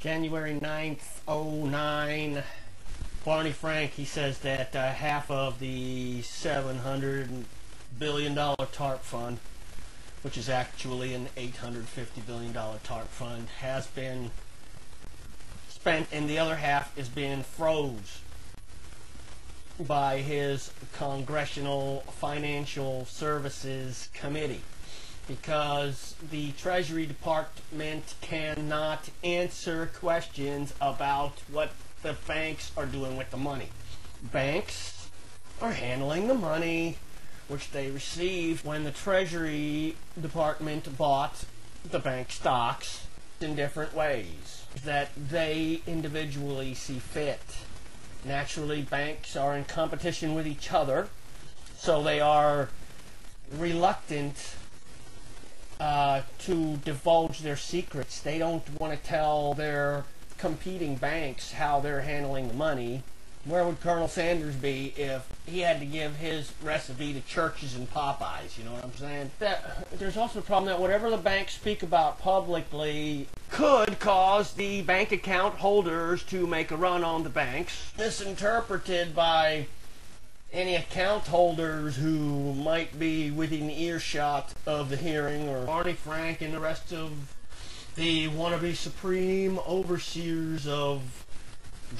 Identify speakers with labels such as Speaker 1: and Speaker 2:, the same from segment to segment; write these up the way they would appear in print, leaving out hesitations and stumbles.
Speaker 1: January 9th, 09. Barney Frank, he says that half of the $700 billion TARP fund, which is actually an $850 billion TARP fund, has been spent, and the other half is being froze by his Congressional Financial Services Committee, because the Treasury Department cannot answer questions about what the banks are doing with the money. Banks are handling the money which they received when the Treasury Department bought the bank stocks in different ways that they individually see fit. Naturally, banks are in competition with each other, so they are reluctant to divulge their secrets. They don't want to tell their competing banks how they're handling the money. Where would Colonel Sanders be if he had to give his recipe to Churches and Popeyes? You know what I'm saying? There's also the problem that whatever the banks speak about publicly could cause the bank account holders to make a run on the banks, misinterpreted by any account holders who might be within earshot of the hearing, or Barney Frank and the rest of the wannabe supreme overseers of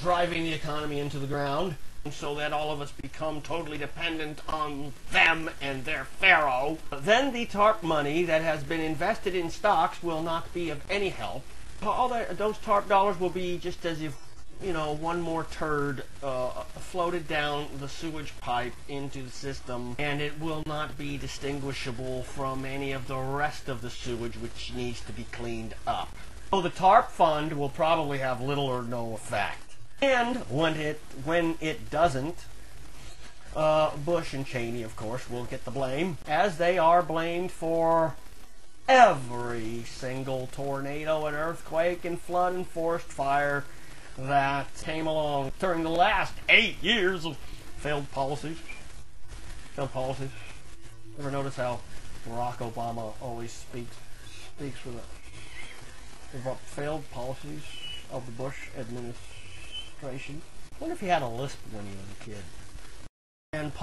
Speaker 1: driving the economy into the ground, so that all of us become totally dependent on them and their pharaoh. Then the TARP money that has been invested in stocks will not be of any help. Those TARP dollars will be just as if, you know, one more turd floated down the sewage pipe into the system, and it will not be distinguishable from any of the rest of the sewage which needs to be cleaned up. So the TARP fund will probably have little or no effect. And when it doesn't, Bush and Cheney, of course, will get the blame, as they are blamed for every single tornado and earthquake and flood and forest fire that came along during the last 8 years of failed policies. Ever notice how Barack Obama always speaks for the failed policies of the Bush administration? I wonder if he had a lisp when he was a kid. And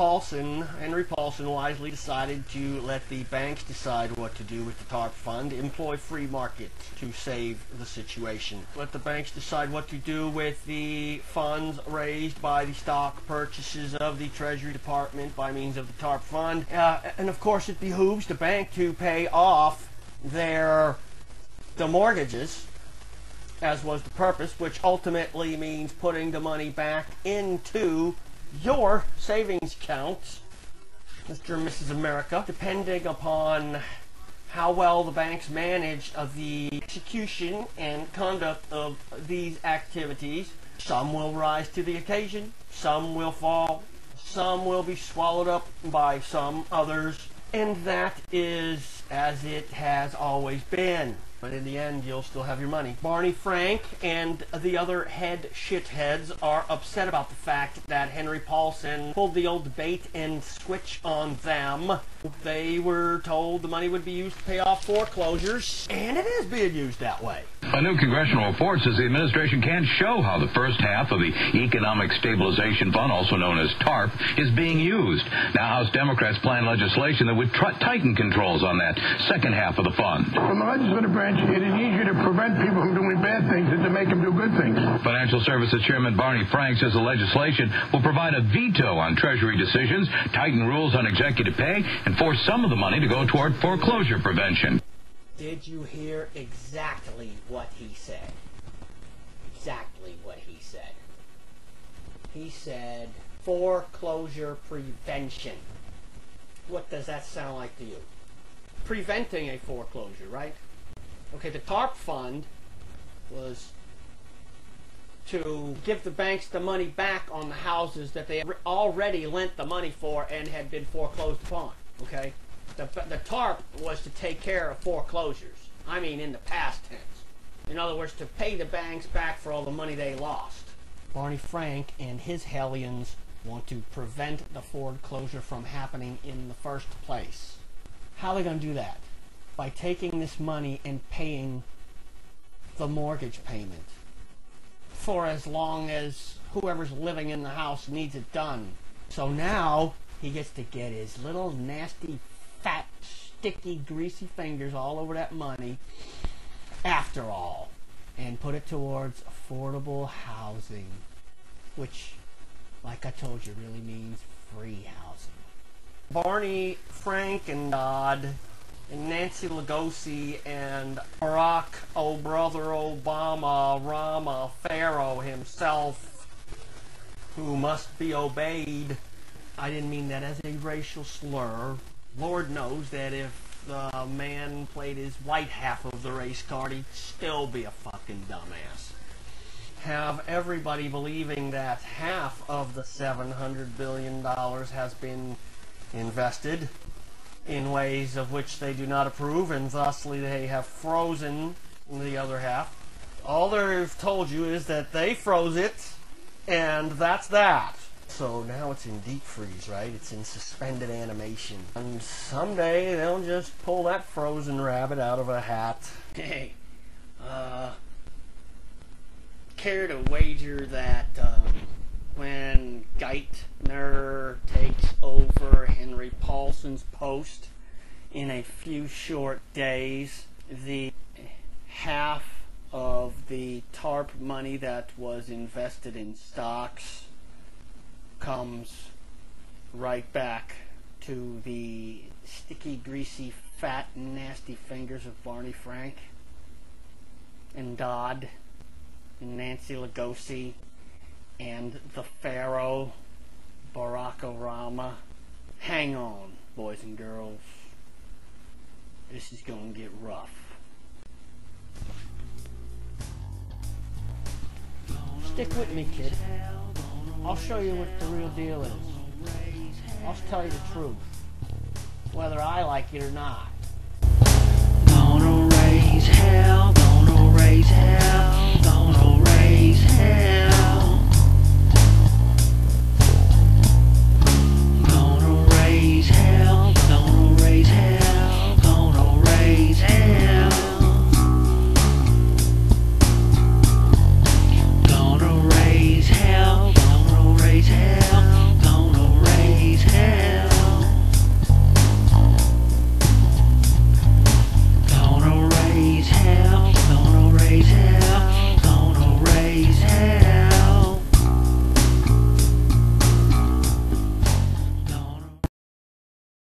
Speaker 1: Henry Paulson wisely decided to let the banks decide what to do with the TARP fund, employ free market to save the situation. Let the banks decide what to do with the funds raised by the stock purchases of the Treasury Department by means of the TARP fund. And of course it behooves the bank to pay off the mortgages, as was the purpose, which ultimately means putting the money back into your savings accounts, Mr. and Mrs. America, depending upon how well the banks manage the execution and conduct of these activities. Some will rise to the occasion, some will fall, some will be swallowed up by some others, and that is as it has always been. But in the end, you'll still have your money. Barney Frank and the other head shitheads are upset about the fact that Henry Paulson pulled the old bait and switch on them. They were told the money would be used to pay off foreclosures, and it is being used that way.
Speaker 2: A new congressional report says the administration can't show how the first half of the Economic Stabilization Fund, also known as TARP, is being used. Now House Democrats plan legislation that would tighten controls on that second half of the fund.
Speaker 3: From the legislative branch, it is easier to prevent people from doing bad things than to make them do good things.
Speaker 2: Financial Services Chairman Barney Frank says the legislation will provide a veto on Treasury decisions, tighten rules on executive pay, and force some of the money to go toward foreclosure prevention.
Speaker 1: Did you hear exactly what he said? Exactly what he said. He said foreclosure prevention. What does that sound like to you? Preventing a foreclosure, right? Okay, the TARP fund was to give the banks the money back on the houses that they already lent the money for and had been foreclosed upon. Okay? The TARP was to take care of foreclosures. I mean in the past tense. In other words, to pay the banks back for all the money they lost. Barney Frank and his hellions want to prevent the foreclosure from happening in the first place. How are they going to do that? By taking this money and paying the mortgage payment. for as long as whoever's living in the house needs it done. So now he gets to get his little nasty, fat, sticky, greasy fingers all over that money after all, and put it towards affordable housing, which, like I told you, really means free housing. Barney, Frank, and Dodd, and Nancy Lugosi, and Barack, oh brother Obama, Rama, Pharaoh himself, who must be obeyed. I didn't mean that as a racial slur. Lord knows that if the man played his white half of the race card, he'd still be a fucking dumbass. Have everybody believing that half of the $700 billion has been invested in ways of which they do not approve, and thusly they have frozen the other half. All they've told you is that they froze it, and that's that. So now it's in deep freeze, right? It's in suspended animation. And someday they'll just pull that frozen rabbit out of a hat. Hey, care to wager that when Geithner takes over Henry Paulson's post in a few short days, the half of the TARP money that was invested in stocks comes right back to the sticky, greasy, fat, nasty fingers of Barney Frank and Dodd and Nancy Lugosi and the Pharaoh, Barack Obama. Hang on, boys and girls. This is going to get rough. Stick with me, kid. I'll show you what the real deal is. I'll tell you the truth, whether I like it or not.